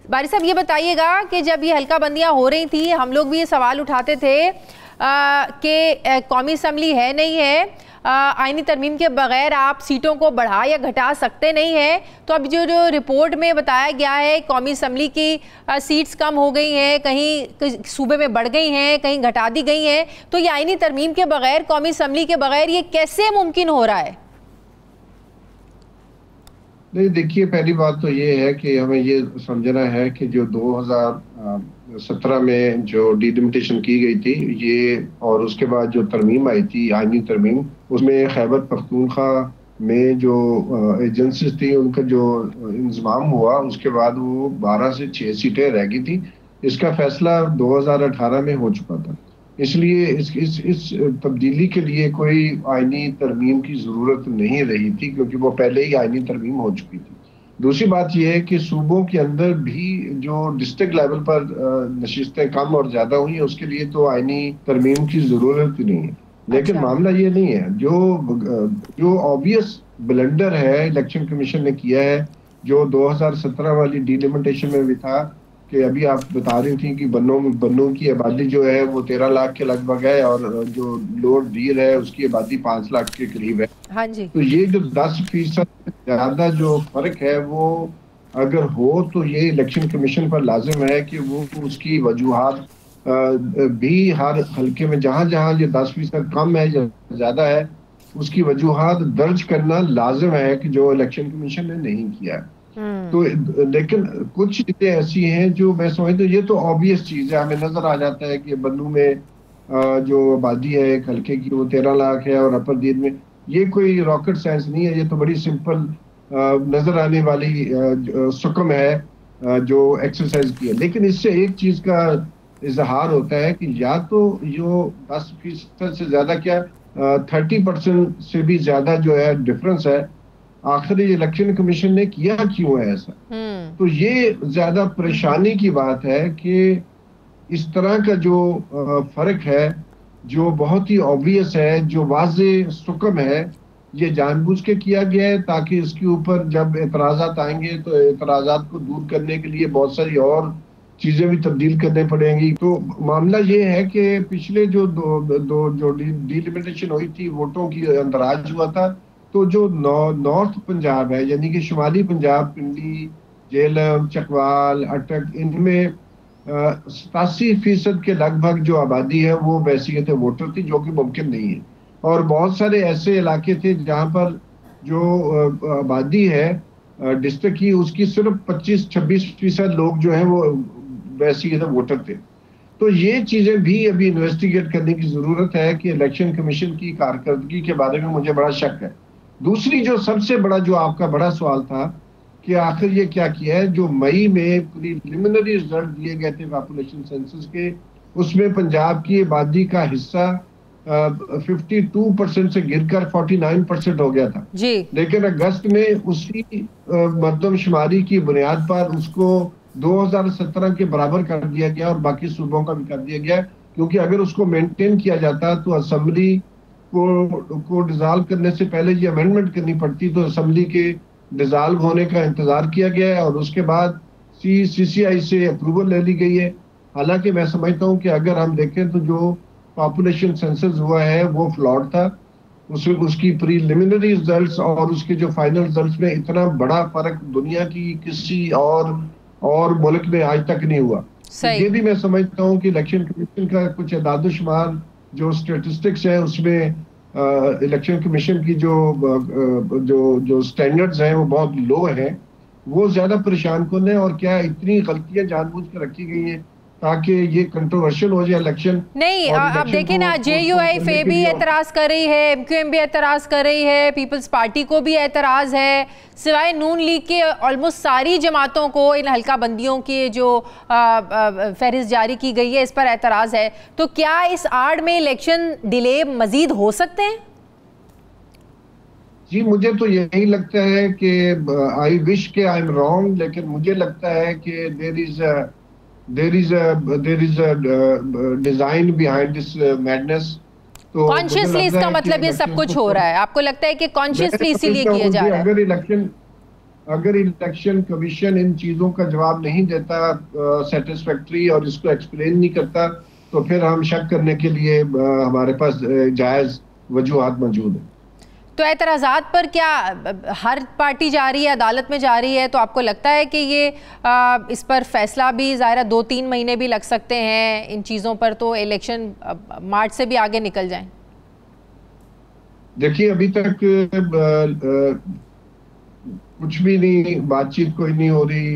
बारी साहब ये बताइएगा कि जब ये हल्का बंदियां हो रही थी, हम लोग भी ये सवाल उठाते थे कि कौमी असम्बली है नहीं है, आईनी तरमीम के बगैर आप सीटों को बढ़ा या घटा सकते नहीं हैं। तो अब जो रिपोर्ट में बताया गया है कौमी असम्बली की सीट्स कम हो गई हैं, कहीं सूबे में बढ़ गई हैं, कहीं घटा दी गई हैं, तो ये आईनी तरमीम के बगैर, कौमी असम्बली के बगैर ये कैसे मुमकिन हो रहा है? नहीं, देखिए, पहली बात तो ये है कि हमें ये समझना है कि जो 2017 में जो डिलिमिटेशन की गई थी ये, और उसके बाद जो तरमीम आई थी आईनी तरमीम, उसमें खैबर पख्तूनख्वा में जो एजेंसीज थी उनका जो इंतजाम हुआ, उसके बाद वो 12 से 6 सीटें रह गई थी। इसका फैसला 2018 में हो चुका था। इसलिए इस तब्दीली के लिए कोई आईनी तरमीम की ज़रूरत नहीं रही थी, क्योंकि वो पहले ही आईनी तरमीम हो चुकी थी। दूसरी बात यह है कि सूबों के अंदर भी जो डिस्ट्रिक्ट लेवल पर नशिस्तें कम और ज़्यादा हुई हैं, उसके लिए तो आईनी तरमीम की ज़रूरत ही नहीं है। लेकिन मामला ये नहीं है, जो ऑब्वियस ब्लंडर है इलेक्शन कमीशन ने किया है, जो 2017 वाली डिलिमिटेशन में भी था कि अभी आप बता रही थी कि बन्नों की आबादी जो है वो 13 लाख के लगभग है, और जो लोअर डीर है उसकी आबादी 5 लाख के करीब है। हाँ जी। तो ये जो 10% ज्यादा जो फर्क है वो अगर हो तो ये इलेक्शन कमीशन पर लाजिम है कि वो उसकी वजूहात भी हर हल्के में जहां जहां ये 10% कम है या ज्यादा है उसकी वजूहात दर्ज करना लाजिम है, कि जो इलेक्शन कमीशन ने नहीं किया है। तो लेकिन कुछ चीजें ऐसी हैं जो मैं समझता हूँ ये तो ऑब्वियस चीज है, हमें नजर आ जाता है कि बन्नू में जो आबादी है एक हल्के की वो 13 लाख है, और अपर दीर में, ये कोई रॉकेट साइंस नहीं है, ये तो बड़ी सिंपल नजर आने वाली सुकम है जो एक्सरसाइज की है। लेकिन इससे एक चीज का इजहार होता है कि या तो जो 10% से ज्यादा क्या 30% से भी ज्यादा जो है डिफरेंस है, आखिरी इलेक्शन कमीशन ने किया क्यों है ऐसा। तो ये ज्यादा परेशानी की बात है कि इस तरह का जो फर्क है जो बहुत ही ऑब्वियस है, जो वाज़े सुकम है, ये जानबूझ के किया गया है ताकि इसके ऊपर जब एतराज़ात आएंगे तो एतराज़ात को दूर करने के लिए बहुत सारी और चीजें भी तब्दील करने पड़ेंगी। तो मामला ये है कि पिछले जो जो डिलिमिटेशन हुई थी, वोटों की अंदराज हुआ था, तो जो नॉर्थ पंजाब है यानी कि शुमाली पंजाब, पिंडी, झेलम, चकवाल, अटक, इनमें 87% के लगभग जो आबादी है वो वैसी थे वोटर थी, जो कि मुमकिन नहीं है। और बहुत सारे ऐसे इलाके थे जहां पर जो आबादी है डिस्ट्रिक्ट की, उसकी सिर्फ 25-26% लोग जो है वो वैसी वोटर थे। तो ये चीजें भी अभी इन्वेस्टिगेट करने की जरूरत है कि इलेक्शन कमीशन की कारकर्दगी के बारे में मुझे बड़ा शक है। दूसरी जो सबसे बड़ा जो आपका बड़ा सवाल था कि आखिर ये क्या किया है, जो मई में प्रीलिमिनरी रिजल्ट दिए गए थे पॉपुलेशन सेंसस के, उसमें पंजाब की आबादी का हिस्सा 52% से गिरकर 49% हो गया था जी। लेकिन अगस्त में उसी मरदमशुमारी की बुनियाद पर उसको 2017 के बराबर कर दिया गया और बाकी सूबों का भी कर दिया गया, क्योंकि अगर उसको मेंटेन किया जाता तो असेंबली को डिसॉल्व करने से पहले ये अमेंडमेंट करनी पड़ती, तो असेंबली के डिसॉल्व होने का इंतजार किया गया है और उसके बाद CCI से अप्रूवल ले ली गई है। हालांकि मैं समझता हूं कि अगर हम देखें तो जो पॉपुलेशन सेंसस हुआ है वो फ्लॉड था, उसकी प्रीलिमिनरी रिजल्ट्स और उसके जो फाइनल रिजल्ट्स में इतना बड़ा फर्क दुनिया की किसी और मुल्क में आज तक नहीं हुआ। तो ये भी मैं समझता हूँ कि इलेक्शन कमीशन का कुछ एदाद-ओ-शुमार जो स्टेटिस्टिक्स है उसमें इलेक्शन कमीशन की जो स्टैंडर्ड्स हैं वो बहुत लो हैं, वो ज्यादा परेशान कौन है। और क्या इतनी गलतियां जानबूझ कर रखी गई हैं ताकि ये कंट्रोवर्शियल हो जाए इलेक्शन? नहीं, आप देखें ना, JUIF भी एतराज कर रही है, MQM भी एतराज कर रही है, पीपल्स पार्टी को भी एतराज है, सिवाय नून लीग के ऑलमोस्ट सारी जमातों को इन हल्का बंदियों की जो फहरिस्त जारी की गई है इस पर एतराज है। तो क्या इस आड़ में इलेक्शन डिले मजीद हो सकते हैं? जी, मुझे तो यही लगता है कि आई विश के आई एम रॉन्ग, लेकिन मुझे लगता है कि there is a design behind this madness। तो कॉन्शियसली इसका मतलब ये सब कुछ हो रहा है, आपको लगता है कि कॉन्शियसली इसीलिए किया जा रहा है? अगर इलेक्शन अगर इलेक्शन कमीशन इन चीज़ों का जवाब नहीं देता सेटिस्फैक्ट्री और इसको एक्सप्लेन नहीं करता, तो फिर हम शक करने के लिए हमारे पास जायज़ वजूहात मौजूद है। तो एतराज़ात पर क्या हर पार्टी जा रही है, अदालत में जा रही है, तो आपको लगता है कि ये इस पर फैसला भी ज़ाहिर 2-3 महीने भी लग सकते हैं इन चीज़ों पर, तो इलेक्शन मार्च से भी आगे निकल जाएं? देखिए, अभी तक कुछ भी नहीं, बातचीत कोई नहीं हो रही।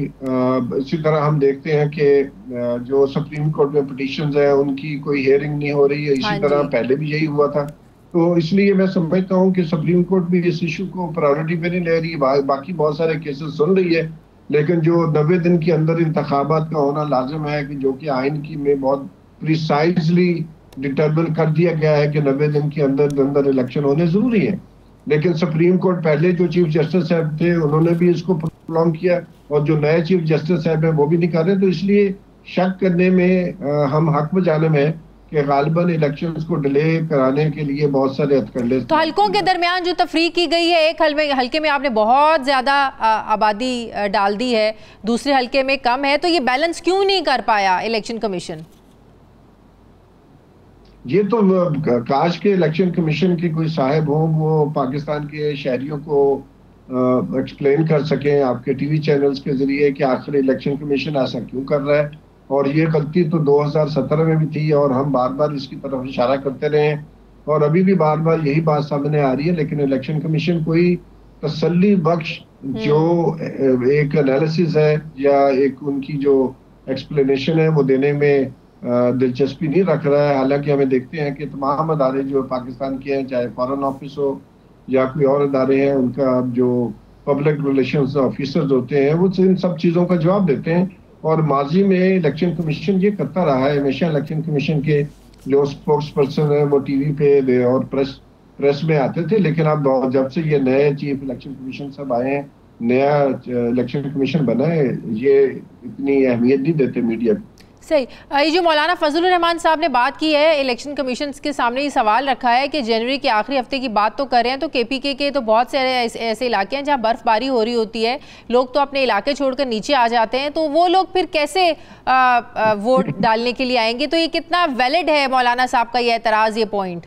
इसी तरह हम देखते हैं कि जो सुप्रीम कोर्ट में पिटीशंस है उनकी कोई हियरिंग नहीं हो रही है। इसी तरह पहले भी यही हुआ था। तो इसलिए मैं समझता हूँ कि सुप्रीम कोर्ट भी इस इशू को प्रायोरिटी पे नहीं ले रही। बाकी बहुत सारे केसेस सुन रही है, लेकिन जो 90 दिन के अंदर इंतखाबात का होना लाजिम है, कि जो कि आइन की में बहुत प्रिसाइजली डिटरमिन कर दिया गया है कि 90 दिन के अंदर इलेक्शन होने जरूरी है। लेकिन सुप्रीम कोर्ट पहले जो चीफ जस्टिस साहब थे उन्होंने भी इसको प्रोलॉन्ग किया, और जो नए चीफ जस्टिस साहब हैं वो भी नहीं कर रहे। तो इसलिए शक करने में हम हक में जाने में कि गालिबन इलेक्शंस को डिले कराने के लिए बहुत सारे हथकंडे। तो हल्कों के दरमियान जो तफरीक की गई है, एक हल्के में आपने बहुत ज़्यादा आबादी डाल दी है, दूसरे हल्के में कम है, तो ये बैलेंस क्यों नहीं कर पाया इलेक्शन कमीशन? ये तो काश के इलेक्शन कमीशन के कोई साहब हो, वो पाकिस्तान के शहरियों को एक्सप्लेन कर सकें आपके टीवी चैनल्स के जरिए कि आखिर इलेक्शन कमीशन ऐसा क्यों कर रहा है। और ये गलती तो 2017 में भी थी और हम बार बार इसकी तरफ इशारा करते रहे हैं, और अभी भी बार बार यही बात सामने आ रही है। लेकिन इलेक्शन कमीशन कोई तसल्ली बख्श जो एक एनालिसिस है या एक उनकी जो एक्सप्लेनेशन है वो देने में दिलचस्पी नहीं रख रहा है। हालांकि हमें देखते हैं कि तमाम अदारे जो पाकिस्तान के हैं, चाहे फॉरेन ऑफिस हो या कोई और अदारे हैं, उनका जो पब्लिक रिलेशंस ऑफिसर्स होते हैं वो इन सब चीज़ों का जवाब देते हैं। और माजी में इलेक्शन कमीशन ये करता रहा है। हमेशा इलेक्शन कमीशन के जो स्पोक्स पर्सन है वो टीवी पे और प्रेस में आते थे, लेकिन अब जब से ये नए चीफ इलेक्शन कमीशन सब आए हैं, नया इलेक्शन कमीशन बना है, ये इतनी अहमियत नहीं देते मीडिया को। सही। ये जो मौलाना फजलुर रहमान साहब ने बात की है, इलेक्शन कमीशन के सामने ये सवाल रखा है कि जनवरी के आखिरी हफ्ते की बात तो कर रहे हैं, तो केपीके के तो बहुत सारे ऐसे इलाके हैं जहां बर्फबारी हो रही होती है, लोग तो अपने इलाके छोड़कर नीचे आ जाते हैं, तो वो लोग फिर कैसे वोट डालने के लिए आएंगे? तो ये कितना वैलिड है मौलाना साहब का ये एतराज़, ये पॉइंट?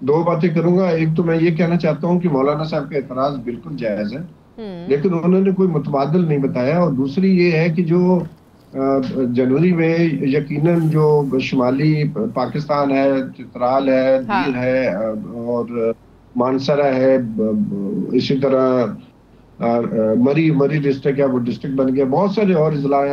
दो बातें करूंगा। एक तो मैं ये कहना चाहता हूँ कि मौलाना साहब का एतराज़ बिल्कुल जायज़ है, लेकिन उन्होंने कोई मुतबादिल नहीं बताया। और दूसरी ये है कि जो जनवरी में यकीनन जो शुमाली पाकिस्तान है, चित्राल है, दीर है और मानसरा है, इसी तरह मरी डिस्ट्रिक्ट है, वो डिस्ट्रिक्ट बन गया, बहुत सारे और अजला हैं।